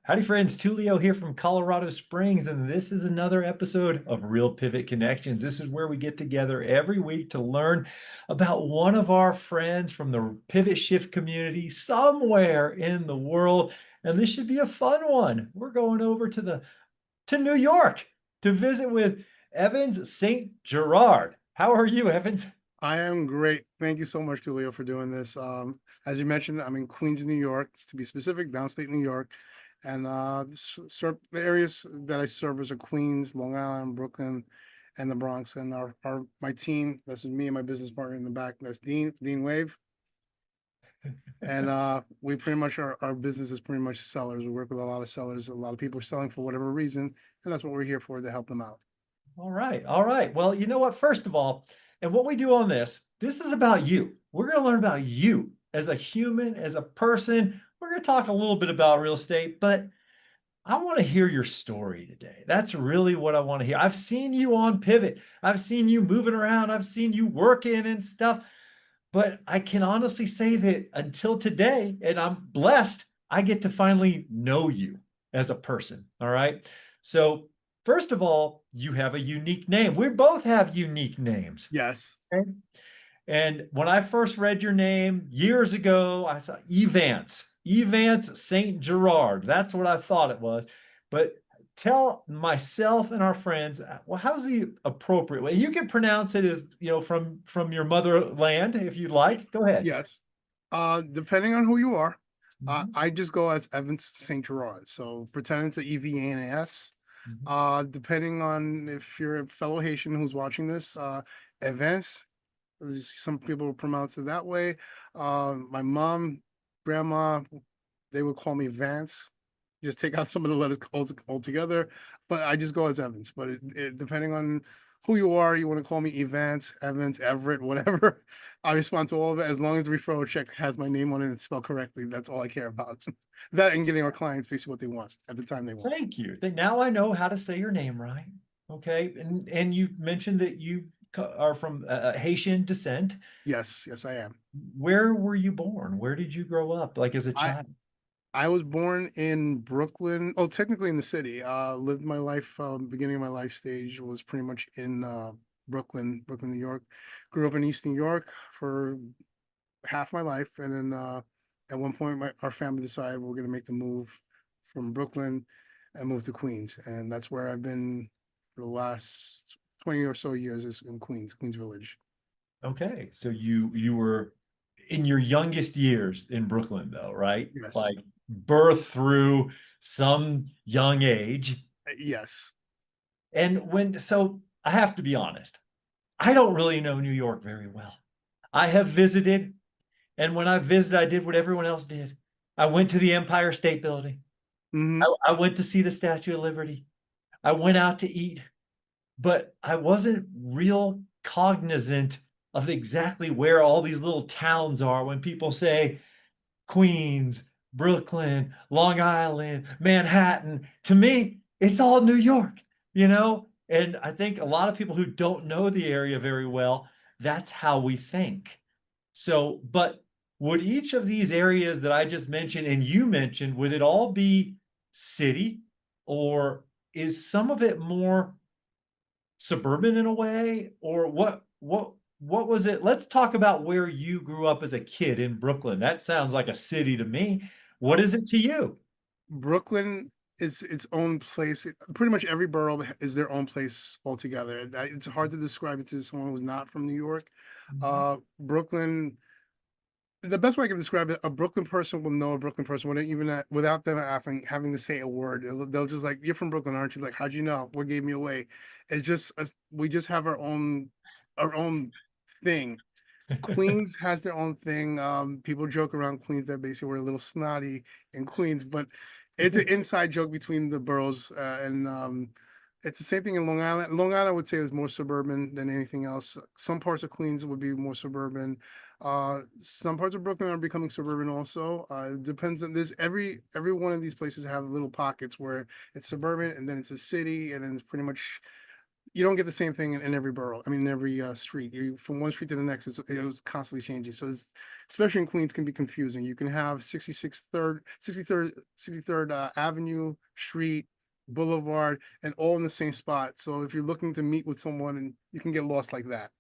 Howdy, friends. Tulio here from Colorado Springs, and this is another episode of Real Pivot Connections. This is where we get together every week to learn about one of our friends from the pivot shift community somewhere in the world. And this should be a fun one. We're going over to New York to visit with Evantz Saint-Gerard. How are you, Evans? I am great. Thank you so much, Tulio, for doing this. As you mentioned, I'm in Queens, New York, to be specific, downstate New York. And the areas that I service are Queens, Long Island, Brooklyn, and the Bronx. And my team, that's me and my business partner in the back, that's Dean Wave. And we pretty much our business is pretty much sellers. We work with a lot of sellers. A lot of people are selling for whatever reason, and that's what we're here for, to help them out. All right. All right. Well, you know what? First of all, and what we do on this is about you. We're going to learn about you as a human, as a person. We're going to talk a little bit about real estate, but I want to hear your story today. That's really what I want to hear. I've seen you on Pivot. I've seen you moving around. I've seen you working and stuff. But I can honestly say that until today, and I'm blessed, I get to finally know you as a person. All right. So, first of all, you have a unique name. We both have unique names. Yes. Okay? And when I first read your name years ago, I saw Evantz Saint-Gerard. That's what I thought it was. But tell myself and our friends, well, how's the appropriate way? You can pronounce it as, from your motherland if you'd like. Go ahead. Yes. Depending on who you are, Mhm, I just go as Evans St. Gerard. So pretend it's a EVANS. mhm. Depending on if you're a fellow Haitian who's watching this, Evans, some people pronounce it that way. My mom, grandma, they would call me Vance. Just take out some of the letters altogether, but I just go as Evans. But depending on who you are, you want to call me Evans, Everett, whatever. I respond to all of it as long as the referral check has my name on it and spelled correctly. That's all I care about. That and getting our clients basically what they want at the time they want. Thank you. Now I know how to say your name right. Okay. And you mentioned that you are from Haitian descent. Yes, yes, I am. Where were you born? Where did you grow up, like as a I child? I was born in Brooklyn. Oh, technically in the city. Lived my life. Beginning of my life stage was pretty much in Brooklyn, New York. Grew up in East New York for half my life, and then at one point, our family decided we're going to make the move from Brooklyn and move to Queens, and that's where I've been for the last 20 or so years. Is in Queens Village. Okay, so you were in your youngest years in Brooklyn, though, right? Yes, Like birth through some young age. yes. And so I have to be honest, I don't really know New York very well. I have visited, and when I visited, I did what everyone else did. I went to the Empire State Building. Hmm. I went to see the Statue of Liberty. I went out to eat, but I wasn't real cognizant of exactly where all these little towns are when people say Queens, Brooklyn, Long Island, Manhattan. To me, it's all New York, you know? And I think a lot of people who don't know the area very well, that's how we think. So, but would each of these areas that I just mentioned and you mentioned, would it all be city, or is some of it more suburban in a way, or what was it? Let's talk about where you grew up as a kid in Brooklyn. That sounds like a city to me. What is it to you? Brooklyn is its own place. Pretty much every borough is their own place altogether. It's hard to describe it to someone who's not from New York. Mhm. Brooklyn, the best way I can describe it, a Brooklyn person will know a Brooklyn person without them having to say a word. They'll just like, "You're from Brooklyn, aren't you?" Like, "How'd you know? What gave me away?" It's just we just have our own thing. Queens has their own thing. People joke around Queens that basically we're a little snotty in Queens, but it's an inside joke between the boroughs, and it's the same thing in Long Island. Long Island, I would say, is more suburban than anything else. Some parts of Queens would be more suburban. Some parts of Brooklyn are becoming suburban also. It depends on this. Every one of these places have little pockets where it's suburban, and then it's a city, and then it's pretty much you don't get the same thing in every borough. I mean, in every street. You from one street to the next, it was constantly changing. So it's, especially in Queens, can be confusing. You can have 63rd Avenue, Street, Boulevard, and all in the same spot. So if you're looking to meet with someone, and you can get lost like that.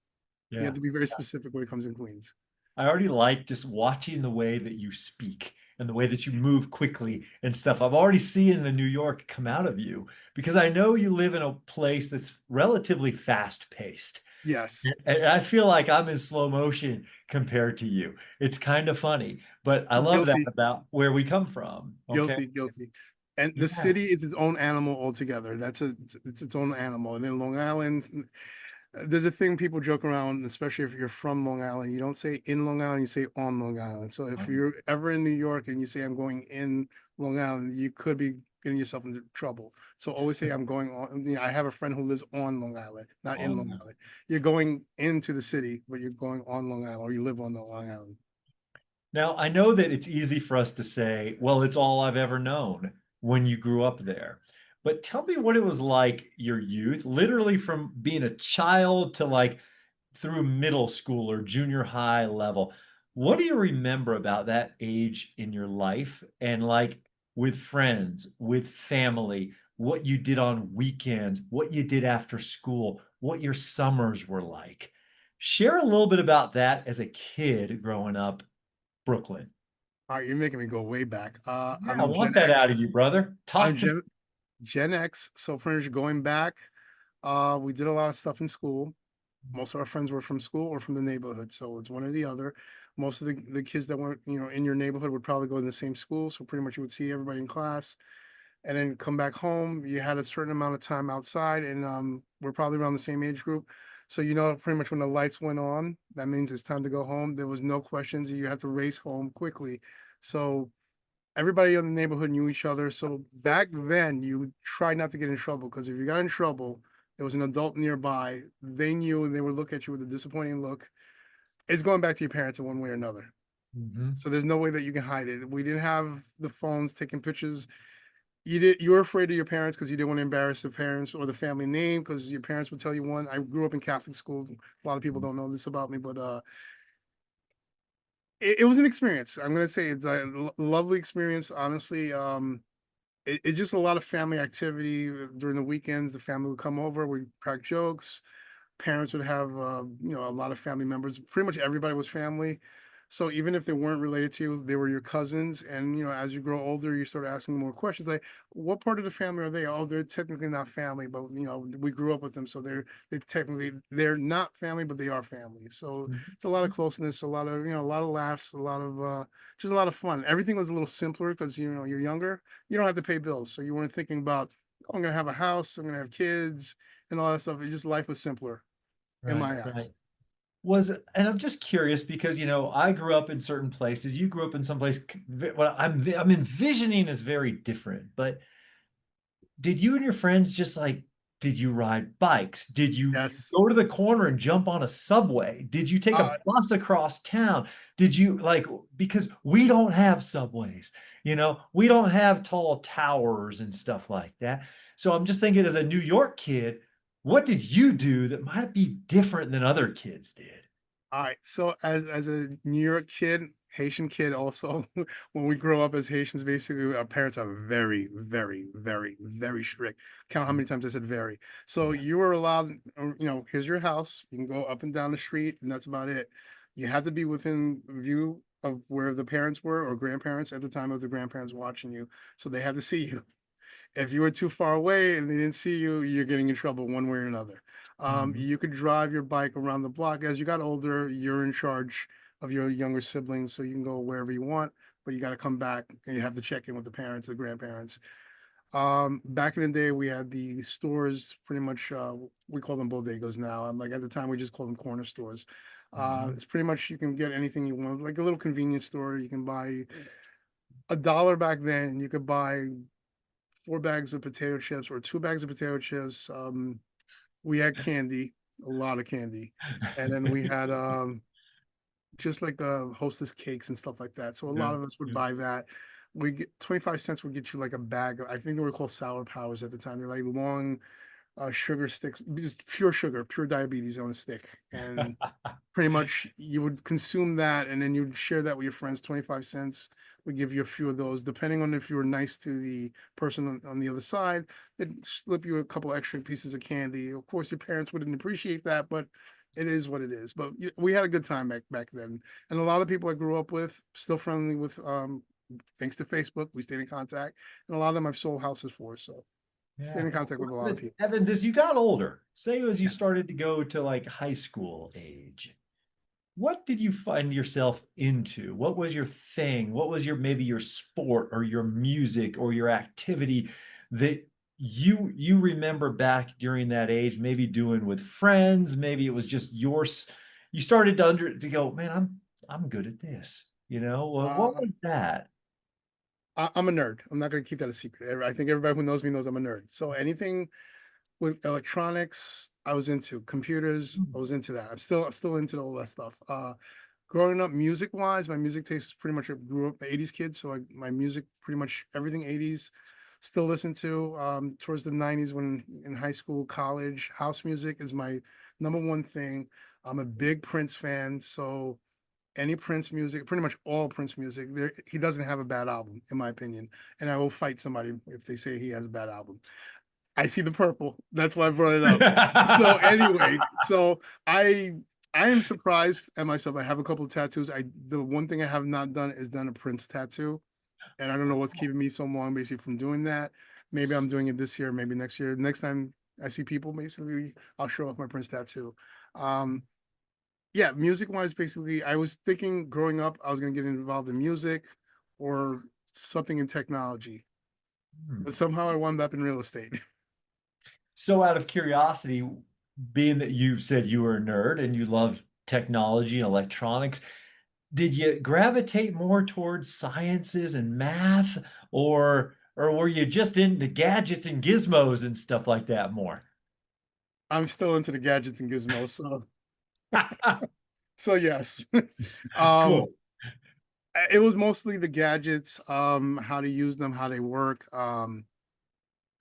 You Yeah. have to be very specific when it comes in Queens. I already like just watching the way that you speak and the way that you move quickly and stuff. I'm already seeing the New York come out of you because I know you live in a place that's relatively fast paced. Yes, And I feel like I'm in slow motion compared to you. It's kind of funny, but I love that guilty, about where we come from. Okay. guilty. And the Yeah. city is its own animal altogether. It's its own animal. And then Long Island, there's a thing people joke around, especially if you're from Long Island. You don't say in Long Island, you say on Long Island. So if Um, you're ever in New York and you say I'm going in Long Island, you could be getting yourself into trouble. So always say I'm going on. You know, I have a friend who lives on Long Island, not in Long Island. You're going into the city, but you're going on Long Island, or you live on the Long Island. Now, I know that it's easy for us to say, well, it's all I've ever known when you grew up there. But tell me what it was like your youth, literally from being a child to like through middle school or junior high level. What do you remember about that age in your life and like with friends, with family, what you did on weekends, what you did after school, what your summers were like? Share a little bit about that as a kid growing up Brooklyn. All right, you're making me go way back. Yeah, I I'm want Gen that X. out of you, brother. I'm Talk to me. Gen X. So pretty much going back, we did a lot of stuff in school. Most of our friends were from school or from the neighborhood, so it's one or the other. Most of the kids that weren't, you know, in your neighborhood would probably go in the same school, so pretty much you would see everybody in class and then come back home. You had a certain amount of time outside, and we're probably around the same age group. So you know, pretty much when the lights went on, that means it's time to go home. There was no questions. You had to race home quickly. So everybody in the neighborhood knew each other. So back then, you try not to get in trouble, because if you got in trouble, there was an adult nearby. They knew, and they would look at you with a disappointing look. It's going back to your parents in one way or another. Mhm. So there's no way that you can hide it. We didn't have the phones taking pictures. You were afraid of your parents because you didn't want to embarrass the parents or the family name, because your parents would tell you one. I grew up in Catholic schools. A lot of people don't know this about me, but it was an experience. I'm gonna say it's a lovely experience, honestly. It's just a lot of family activity during the weekends. The family would come over, we crack jokes. Parents would have, you know, a lot of family members. Pretty much everybody was family. So even if they weren't related to you, they were your cousins. And, you know, as you grow older, you start asking more questions like, what part of the family are they? Oh, they're technically not family, but, you know, we grew up with them. So they're not family, but they are family. So it's a lot of closeness, a lot of, you know, a lot of laughs, a lot of, just a lot of fun. Everything was a little simpler because, you know, you're younger, you don't have to pay bills. So you weren't thinking about, oh, I'm going to have a house, I'm going to have kids and all that stuff. It just, life was simpler in Right, my right. eyes. And I'm just curious because, I grew up in certain places. You grew up in some place. What I'm envisioning is very different. But did you and your friends just like, did you ride bikes? Did you Yes. go to the corner and jump on a subway? Did you take a Uh, bus across town? Did you like, because we don't have subways, we don't have tall towers and stuff like that. So I'm just thinking as a New York kid, what did you do that might be different than other kids did? all right. So as a New York kid, Haitian kid also, when we grow up as Haitians, basically our parents are very, very, very, very strict. Count how many times I said very. So Yeah. you were allowed, you know, here's your house. You can go up and down the street, and that's about it. You had to be within view of where the parents were or grandparents. At the time, it was the grandparents watching you, so they had to see you. If you were too far away and they didn't see you, you're getting in trouble one way or another. Mhm. You could drive your bike around the block. As you got older, you're in charge of your younger siblings, so you can go wherever you want, but you got to come back and you have to check in with the parents, the grandparents. Back in the day, we had the stores pretty much, we call them bodegas now. And like at the time, we just called them corner stores. Mhm. It's pretty much you can get anything you want, like a little convenience store. You can buy $1 back then. You could buy 4 bags of potato chips or 2 bags of potato chips. We had candy, a lot of candy, and then we had just like Hostess cakes and stuff like that. So a Yeah. lot of us would Yeah. buy that. We get 25 cents would get you like a bag of, I think they were called sour powers at the time. They're like long, sugar sticks, just pure sugar, pure diabetes on a stick. And pretty much you would consume that and then you'd share that with your friends. 25 cents would give you a few of those, depending on if you were nice to the person on the other side. They'd slip you a couple extra pieces of candy. Of course, your parents wouldn't appreciate that, but it is what it is. But we had a good time back then. And a lot of people I grew up with, still friendly with, thanks to Facebook, we stayed in contact. And a lot of them I've sold houses for. So stayed Yeah. in contact with a lot of people. Evans, as you got older, say as you started to go to like high school age, what did you find yourself into? What was your thing? What was your maybe your sport or your music or your activity that you remember back during that age, maybe doing with friends, maybe it was just yours. You started to go, man, I'm good at this. You know, what Uh, was that? I'm a nerd. I'm not going to keep that a secret. I think everybody who knows me knows I'm a nerd. So anything with electronics, I was into computers. I was into that. I'm still into all that stuff. Growing up, music wise, my music taste is pretty much I grew up the '80s kid, so my music pretty much everything '80s. Still listen to towards the '90s when in high school, college. House music is my number one thing. I'm a big Prince fan, so any Prince music, pretty much all Prince music, he doesn't have a bad album, in my opinion. And I will fight somebody if they say he has a bad album. I see the purple. That's why I brought it up. So anyway, so I am surprised at myself. I have a couple of tattoos. The one thing I have not done is done a Prince tattoo. And I don't know what's keeping me so long basically from doing that. Maybe I'm doing it this year, maybe next year. Next time I see people, basically, I'll show off my Prince tattoo. Um, yeah, music wise, basically, I was thinking growing up, I was gonna get involved in music or something in technology, but somehow I wound up in real estate. So out of curiosity, being that you said you were a nerd and you love technology and electronics, did you gravitate more towards sciences and math or were you just into gadgets and gizmos and stuff like that more? I'm still into the gadgets and gizmos, so yes. Um, Cool. it was mostly the gadgets, how to use them, how they work. I'm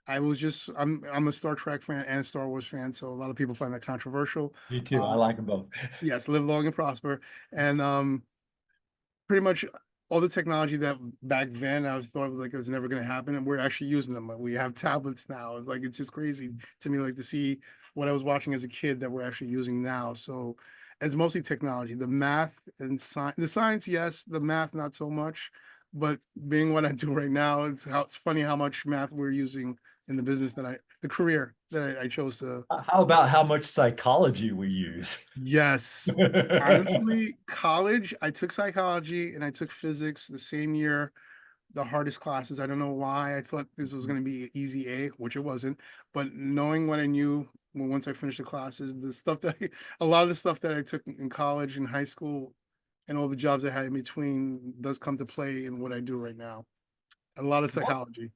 a Star Trek fan and a Star Wars fan, so a lot of people find that controversial. Me too. I Uh, like them both. yes, live long and prosper. And pretty much all the technology that back then I was thought was like it was never going to happen, and we're actually using them. We have tablets now. Like it's just crazy to me, like to see what I was watching as a kid that we're actually using now. So it's mostly technology, the math and science, the science, yes, the math not so much. But being what I do right now, it's funny how much math we're using in the business the career that I chose to. How about how much psychology we use? Yes. Honestly, college, I took psychology and I took physics the same year, the hardest classes. I don't know why. I thought this was going to be an easy A, which it wasn't. But knowing what I knew once I finished the classes, a lot of the stuff that I took in college and high school and all the jobs I had in between does come to play in what I do right now. A lot of psychology.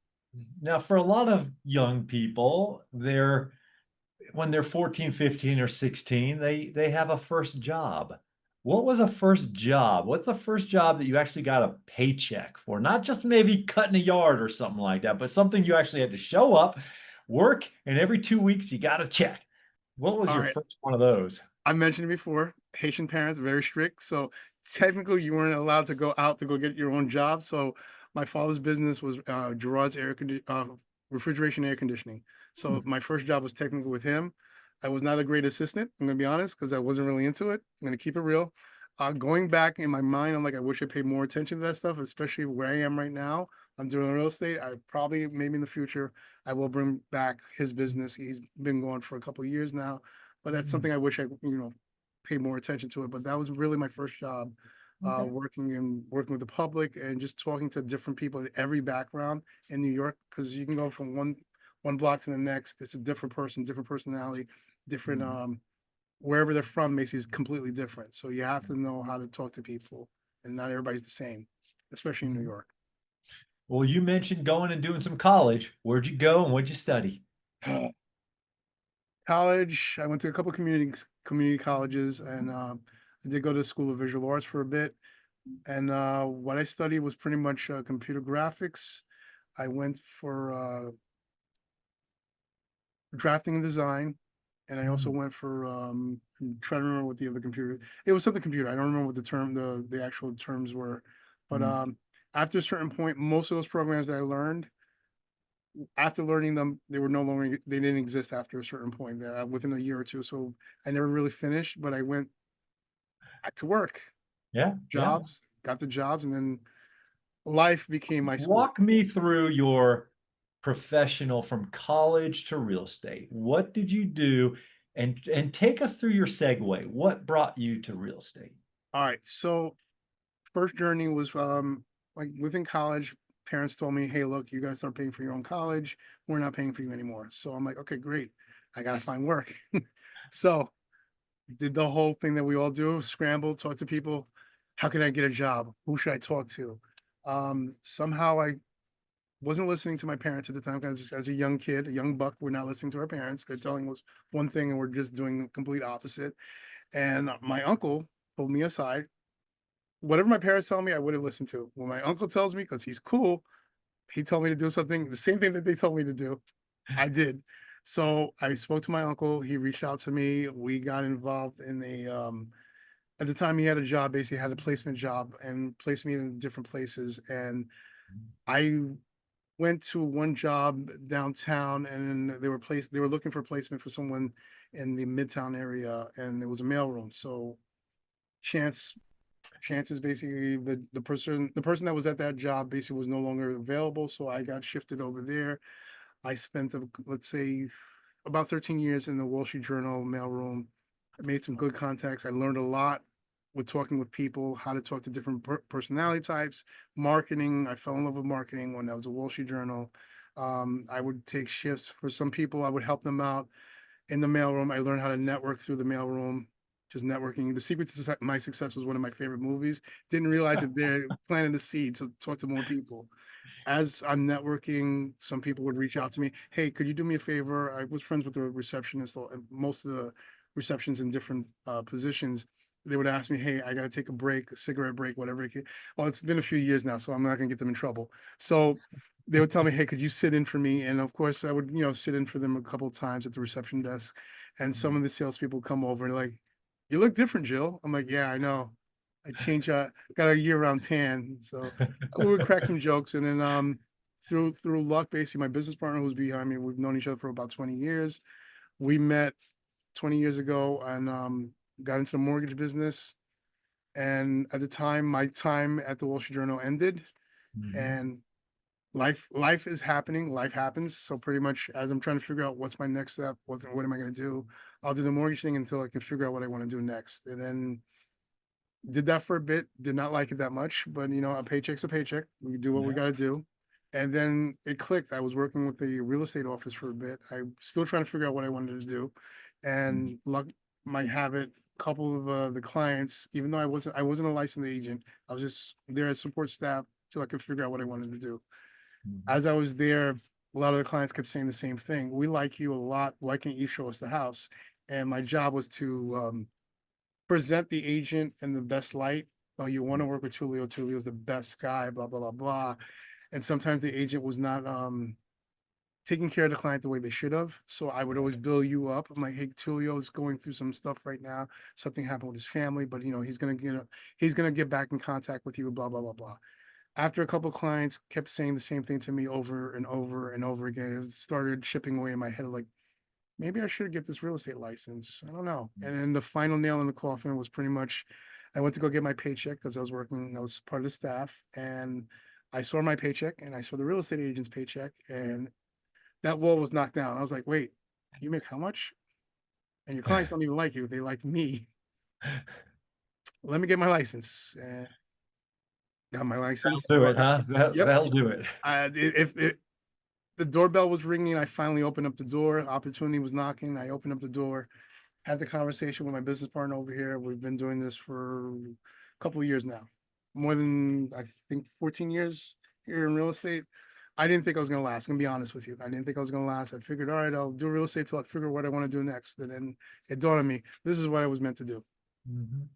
Now, for a lot of young people, they're when they're 14, 15, or 16, they have a first job. What was a first job? What's the first job that you actually got a paycheck for? Not just maybe cutting a yard or something like that, but something you actually had to show up, work, and every 2 weeks you got a check. What was All your right. first one of those? I mentioned it before, Haitian parents, very strict. So technically you weren't allowed to go out to go get your own job. So my father's business was Gerard's refrigeration air conditioning. So my first job was technically with him. I was not a great assistant, I'm gonna be honest, because I wasn't really into it. I'm gonna keep it real. Going back in my mind, I'm like, I wish I paid more attention to that stuff, especially where I am right now. I'm doing real estate. I probably, maybe in the future, I will bring back his business. He's been going for a couple of years now, but that's something I wish I paid more attention to it. But that was really my first job, Okay. working with the public and just talking to different people in every background in New York, because you can go from one block to the next. It's a different person, different personality, different wherever they're from makes it completely different. So you have to know how to talk to people, and not everybody's the same, especially in New York. Well, you mentioned going and doing some college. Where'd you go and what'd you study? College, I went to a couple community colleges, and I did go to the School of Visual Arts for a bit. And what I studied was pretty much computer graphics. I went for drafting and design. And I also Mm, went for I'm trying to remember what the other computer, it was something computer. I don't remember what the actual terms were. But mm. after a certain point, most of those programs that I learned, after learning them, they were no longer, they didn't exist after a certain point, within a year or two. So I never really finished, but I went back to work, Yeah, yeah. jobs, got the jobs, and then life became my school. Walk me through your professional from college to real estate. What did you do? And take us through your segue. What brought you to real estate? All right. So first journey was like within college, parents told me, hey, look, you guys start paying for your own college. We're not paying for you anymore. So I'm like, okay, great. I gotta find work. So did the whole thing that we all do, scramble, talk to people. How can I get a job? Who should I talk to? Somehow I wasn't listening to my parents at the time because as a young kid, a young buck, we're not listening to our parents. They're telling us one thing and we're just doing the complete opposite. And my uncle pulled me aside. Whatever my parents tell me, I wouldn't listen to. When my uncle tells me, because he's cool, he told me to do something, the same thing that they told me to do, I did. So I spoke to my uncle. He reached out to me. We got involved in at the time he had a job, basically had a placement job and placed me in different places. And I went to one job downtown and they were looking for placement for someone in the Midtown area and it was a mailroom. So chance chances basically the person that was at that job basically was no longer available. So I got shifted over there. I spent let's say about 13 years in the Wall Street Journal mailroom. I made some good contacts. I learned a lot with talking with people, how to talk to different personality types, marketing. I fell in love with marketing when I was at Wall Street Journal. I would take shifts for some people. I would help them out in the mailroom. I learned how to network through the mailroom, just networking. The Secret to My Success was one of my favorite movies. Didn't realize that they're planting the seed to talk to more people. As I'm networking, some people would reach out to me. Hey, could you do me a favor? I was friends with the receptionist, most of the receptions in different positions. They would ask me, hey, I got to take a break, a cigarette break, whatever. Well, it's been a few years now, so I'm not going to get them in trouble. So they would tell me, hey, could you sit in for me? And of course, I would, sit in for them a couple of times at the reception desk. And some of the salespeople come over and like, you look different, Jill. I'm like, yeah, I know. I changed, got a year-round tan. So we would crack some jokes. And then through luck, basically, my business partner who's behind me, we've known each other for about 20 years. We met 20 years ago and got into the mortgage business. And at the time, my time at the Wall Street Journal ended. Mhm. And life is happening, life happens. So pretty much as I'm trying to figure out what's my next step, what am I going to do, I'll do the mortgage thing until I can figure out what I want to do next. And then did that for a bit, did not like it that much, but a paycheck's a paycheck. We do what we Yeah. got to do. And then it clicked. I was working with the real estate office for a bit. I'm still trying to figure out what I wanted to do. And luck might have it, a couple of the clients, even though I wasn't a licensed agent, I was just there as support staff till I could figure out what I wanted to do. Mhm. As I was there, a lot of the clients kept saying the same thing. We like you a lot. Why can't you show us the house? And my job was to present the agent in the best light. Oh, you want to work with Tulio. Tulio's the best guy, blah, blah, blah, blah. And sometimes the agent was not taking care of the client the way they should have. So I would always bill you up. I'm like, hey, Tulio's going through some stuff right now. Something happened with his family, but he's gonna get back in contact with you, blah, blah, blah, blah. After a couple of clients kept saying the same thing to me over and over and over again, it started chipping away in my head like maybe I should get this real estate license. I don't know. And then the final nail in the coffin was pretty much I went to go get my paycheck because I was part of the staff, and I saw my paycheck and I saw the real estate agent's paycheck, and that wall was knocked down. I was like, wait, you make how much? And your clients don't even like you, they like me. Let me get my license. And got my license. That'll do it, huh? Yep. That'll do it. If the doorbell was ringing, I finally opened up the door. Opportunity was knocking. I opened up the door, had the conversation with my business partner over here. We've been doing this for a couple of years now, more than I think 14 years here in real estate. I didn't think I was gonna last. I'm gonna be honest with you. I didn't think I was gonna last. I figured, all right, I'll do real estate till I figure what I want to do next. And then it dawned on me, this is what I was meant to do. Mhm.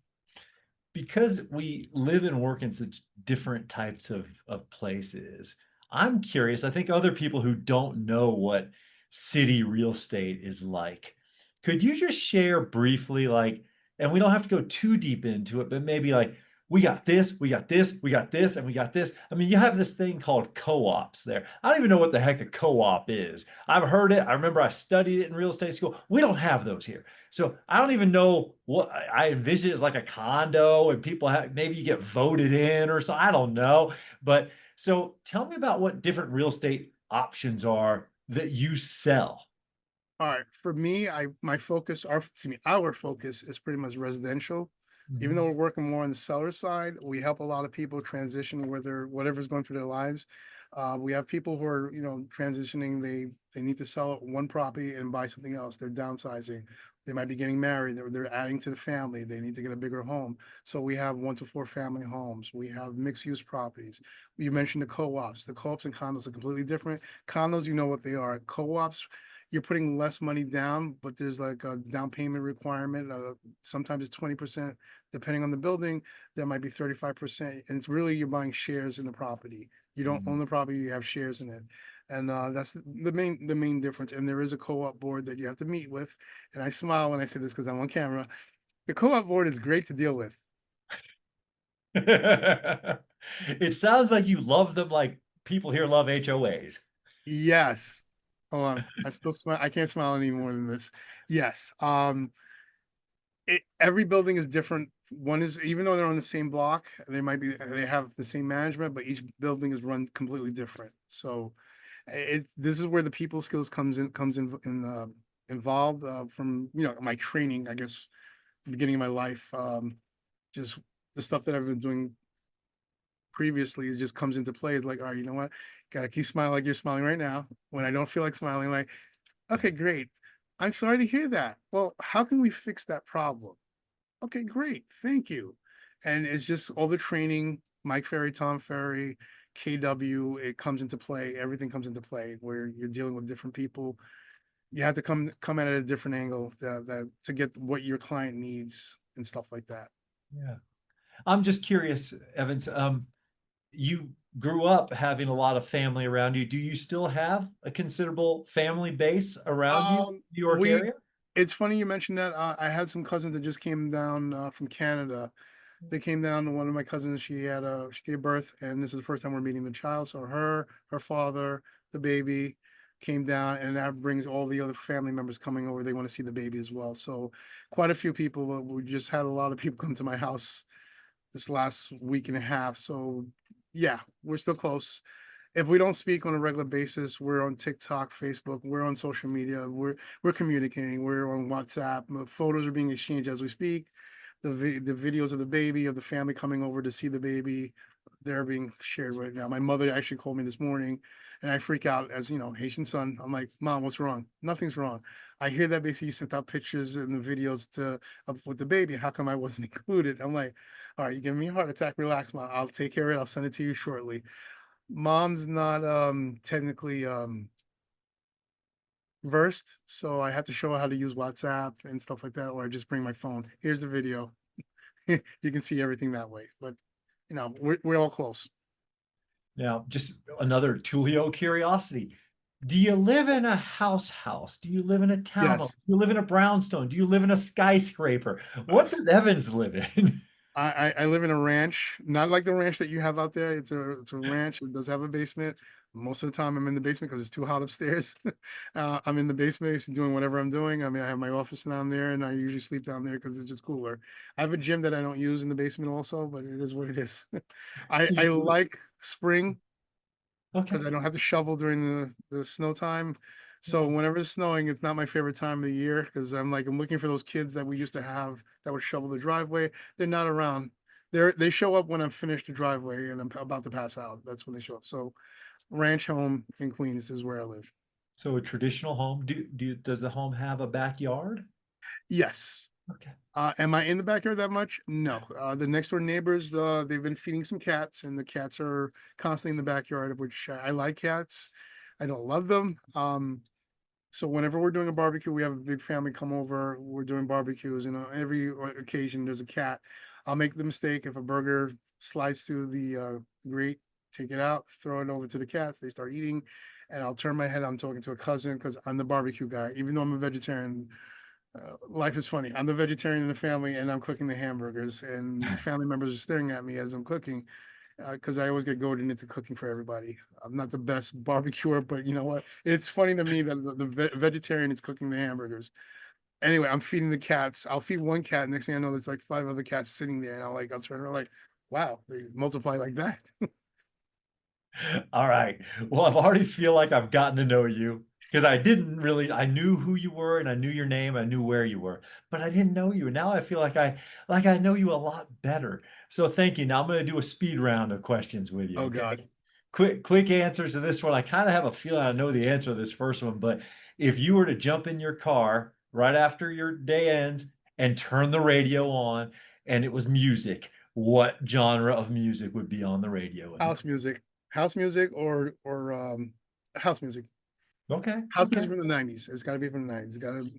Because we live and work in such different types of places, I'm curious. I think other people who don't know what city real estate is like. Could you just share briefly, like, and we don't have to go too deep into it, but maybe like, we got this, we got this, we got this, and we got this. I mean, you have this thing called co-ops there. I don't even know what the heck a co-op is. I've heard it. I remember I studied it in real estate school. We don't have those here. So I don't even know what I envision it as, like a condo and people have, maybe you get voted in or so. I don't know. But so tell me about what different real estate options are that you sell. All right, for me, my focus, our focus is pretty much residential. Even though Mhm. we're working more on the seller side, we help a lot of people transition where they're whatever's going through their lives. We have people who are, transitioning. They need to sell one property and buy something else. They're downsizing. They might be getting married. They're adding to the family. They need to get a bigger home. So we have 1 to 4 family homes. We have mixed use properties. You mentioned the co-ops. The co-ops and condos are completely different. Condos, you know what they are. Co-ops, you're putting less money down, but there's like a down payment requirement. Sometimes it's 20%, depending on the building. There might be 35%, and it's really you're buying shares in the property. You don't own the property; you have shares in it, and that's the main difference. And there is a co-op board that you have to meet with. And I smile when I say this because I'm on camera. The co-op board is great to deal with. It sounds like you love them like people here love HOAs. Yes. Hold on. I still smile. I can't smile any more than this. Yes. Every building is different. One is, even though they're on the same block, they have the same management, but each building is run completely different. So this is where the people skills comes in involved, from my training, I guess, beginning of my life. Just the stuff that I've been doing previously, it just comes into play. It's like, all right, you know what? Gotta keep smiling like you're smiling right now. When I don't feel like smiling, like, okay, great. I'm sorry to hear that. Well, how can we fix that problem? Okay, great. Thank you. And it's just all the training, Mike Ferry, Tom Ferry, KW, it comes into play. Everything comes into play where you're dealing with different people. You have to come at it at a different angle, to get what your client needs and stuff like that. Yeah. I'm just curious, Evans. You grew up having a lot of family around you. Do you still have a considerable family base around you, New York We area? It's funny you mentioned that. I had some cousins that just came down from Canada. They came down. One of my cousins, she gave birth, and this is the first time we're meeting the child. So her father, the baby, came down, and that brings all the other family members coming over. They want to see the baby as well. So quite a few people. We just had a lot of people come to my house this last week and a half. So yeah, we're still close. If we don't speak on a regular basis, we're on TikTok, Facebook, we're on social media, we're communicating, we're on WhatsApp. Photos are being exchanged as we speak. The videos of the baby, of the family coming over to see the baby, they're being shared right now. My mother actually called me this morning, and I freak out, as you know, Haitian son. I'm like, Mom, what's wrong? Nothing's wrong. I hear that basically you sent out pictures and the videos with the baby. How come I wasn't included? I'm like, all right, you're giving me a heart attack. Relax, Mom. I'll take care of it. I'll send it to you shortly. Mom's not technically versed, so I have to show her how to use WhatsApp and stuff like that, or I just bring my phone. Here's the video. You can see everything that way. But we're all close. Now, just another Tulio curiosity. Do you live in a house? Do you live in a townhome? Yes. Do you live in a brownstone? Do you live in a skyscraper? What does Evans live in? I live in a ranch, not like the ranch that you have out there. It's a ranch. It does have a basement. Most of the time, I'm in the basement because it's too hot upstairs. I'm in the basement doing whatever I'm doing. I mean, I have my office down there, and I usually sleep down there because it's just cooler. I have a gym that I don't use in the basement also, but it is what it is. I So I you, like spring okay. because I don't have to shovel during the snow time. So whenever it's snowing, it's not my favorite time of the year because I'm looking for those kids that we used to have that would shovel the driveway. They are not around. They show up when I'm finished the driveway and I'm about to pass out. That's when they show up. So ranch home in Queens is where I live. So a traditional home, does the home have a backyard? Yes. Okay. Am I in the backyard that much? No. The next door neighbors, they've been feeding some cats, and the cats are constantly in the backyard, which I like cats. I don't love them. So whenever we're doing a barbecue, we have a big family come over. We're doing barbecues, and every occasion there's a cat. I'll make the mistake if a burger slides through the grate, take it out, throw it over to the cats. They start eating, and I'll turn my head. I'm talking to a cousin because I'm the barbecue guy. Even though I'm a vegetarian, life is funny. I'm the vegetarian in the family, and I'm cooking the hamburgers, and family members are staring at me as I'm cooking because I always get goaded into cooking for everybody. I'm not the best barbecuer, but you know what? It's funny to me that the vegetarian is cooking the hamburgers. Anyway, I'm feeding the cats. I'll feed one cat. Next thing I know, there's like five other cats sitting there, and I'll turn around like, wow, they multiply like that. All right. Well, I've already feel like I've gotten to know you because I didn't really, I knew who you were and I knew your name, I knew where you were, but I didn't know you. And now I feel like I know you a lot better. So thank you. Now I'm going to do a speed round of questions with you. Oh God. Okay. Quick answers to this one. I kind of have a feeling I know the answer to this first one, but if you were to jump in your car right after your day ends and turn the radio on and it was music, what genre of music would be on the radio in the House car? music, house music, or house music. Okay, House okay. music from the '90s. It's got to be from the '90s. It's got a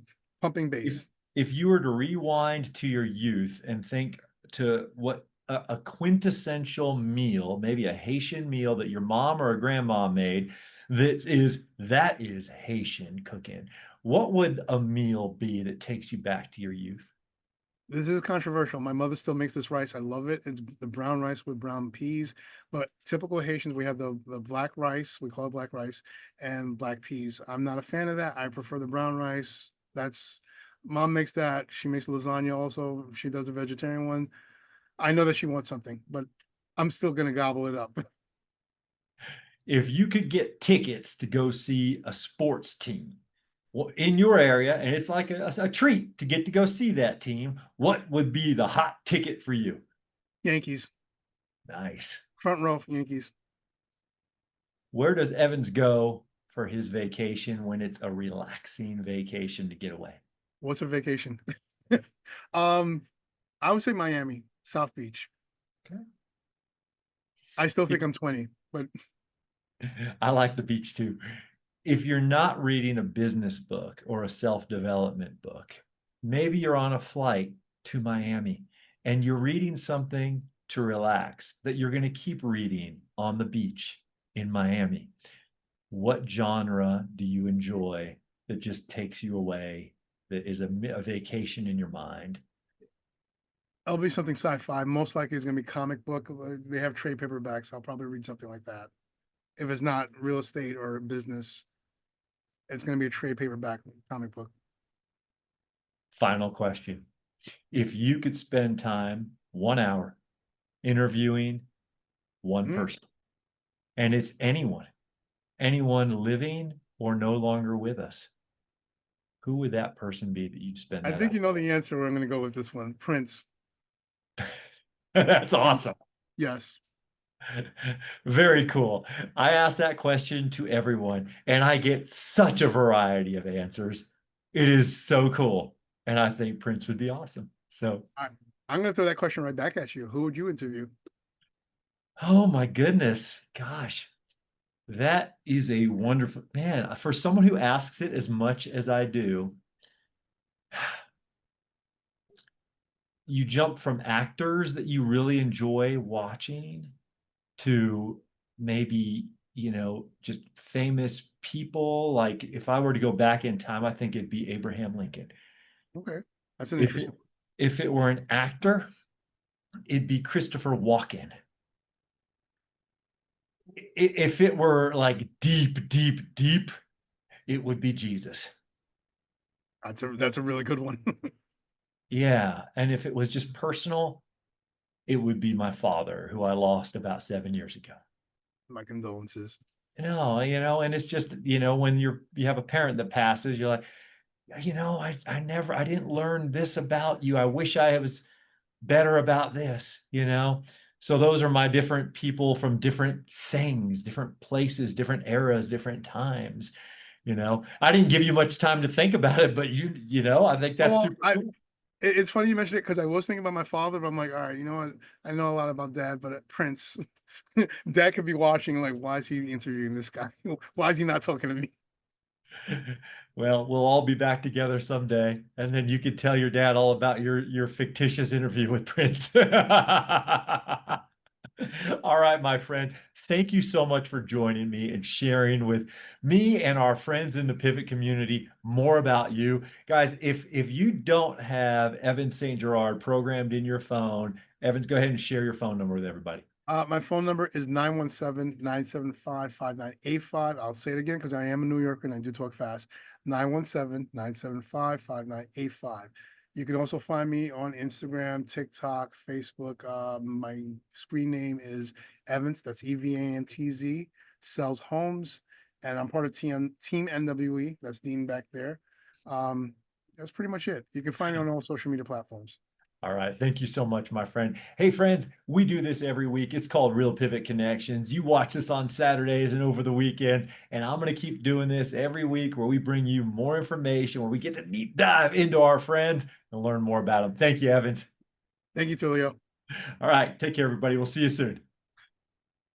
pumping If bass. if you were to rewind to your youth and think to what a quintessential meal, maybe a Haitian meal that your mom or a grandma made that is Haitian cooking. What would a meal be that takes you back to your youth? This is controversial. My mother still makes this rice. I love it. It's the brown rice with brown peas. But typical Haitians, we have the black rice. We call it black rice and black peas. I'm not a fan of that. I prefer the brown rice. That's mom makes that. She makes lasagna also. She does the vegetarian one. I know that she wants something, but I'm still gonna gobble it up. If you could get tickets to go see a sports team in your area, and it's like a treat to get to go see that team, what would be the hot ticket for you? Yankees, Nice. front row Yankees. Where does Evans go for his vacation when it's a relaxing vacation to get away? What's a vacation? um, I would say Miami, South Beach. Okay. I still If, think I'm 20, but I like the beach too. If you're not reading a business book or a self-development book, maybe you're on a flight to Miami and you're reading something to relax that you're going to keep reading on the beach in Miami. What genre do you enjoy that just takes you away, that is a vacation in your mind? it'll be something sci-fi. Most likely it's gonna be comic book. They have trade paperbacks. I'll probably read something like that. If it's not real estate or business, it's gonna be a trade paperback comic book. Final question. If you could spend time 1 hour interviewing one Mm. person, and it's anyone living or no longer with us, who would that person be that you'd spend I that think hour? you know the answer. I'm gonna go with this one. Prince. That's Prince. awesome. Yes. Very cool. I ask that question to everyone, and I get such a variety of answers. It is so cool. And I think Prince would be awesome. So, I, I'm gonna throw that question right back at you. Who would you interview? oh my goodness. Gosh, that is a wonderful man. For someone who asks it as much as I do, you jump from actors that you really enjoy watching to maybe, just famous people. Like if I were to go back in time, I think it'd be Abraham Lincoln. Okay, that's an If it interesting. if it were an actor, it'd be Christopher Walken. If it were like deep, deep, deep, it would be Jesus. That's a really good one. Yeah. And if it was just personal, it would be my father, who I lost about 7 years ago. My condolences. And it's just, when you have a parent that passes, you're like, I didn't learn this about you. I wish I was better about this. So those are my different people from different things, different places, different eras, different times. I didn't give you much time to think about it, but I think Oh, that's well, super I cool. it's funny you mentioned it because I was thinking about my father, but I'm like, all right, you know what? I know a lot about dad, but Prince, dad could be watching, like, why is he interviewing this guy? Why is he not talking to me? Well, we'll all be back together someday, and then you could tell your dad all about your fictitious interview with Prince. All right, my friend. Thank you so much for joining me and sharing with me and our friends in the Pivot community more about you. Guys, if you don't have Evantz Saint-Gerard programmed in your phone, Evans, go ahead and share your phone number with everybody. My phone number is 917-975-5985. I'll say it again because I am a New Yorker and I do talk fast. 917-975-5985. You can also find me on Instagram, TikTok, Facebook. My screen name is Evans, that's Evantz, sells homes, and I'm part of Team NWE. That's Dean back there. That's pretty much it. You can find me on all social media platforms. All right. Thank you so much, my friend. Hey, friends, we do this every week. It's called Real Pivot Connections. You watch us on Saturdays and over the weekends, and I'm going to keep doing this every week where we bring you more information, where we get to deep dive into our friends and learn more about them. Thank you, Evans. Thank you, Tulio. All right. Take care, everybody. We'll see you soon.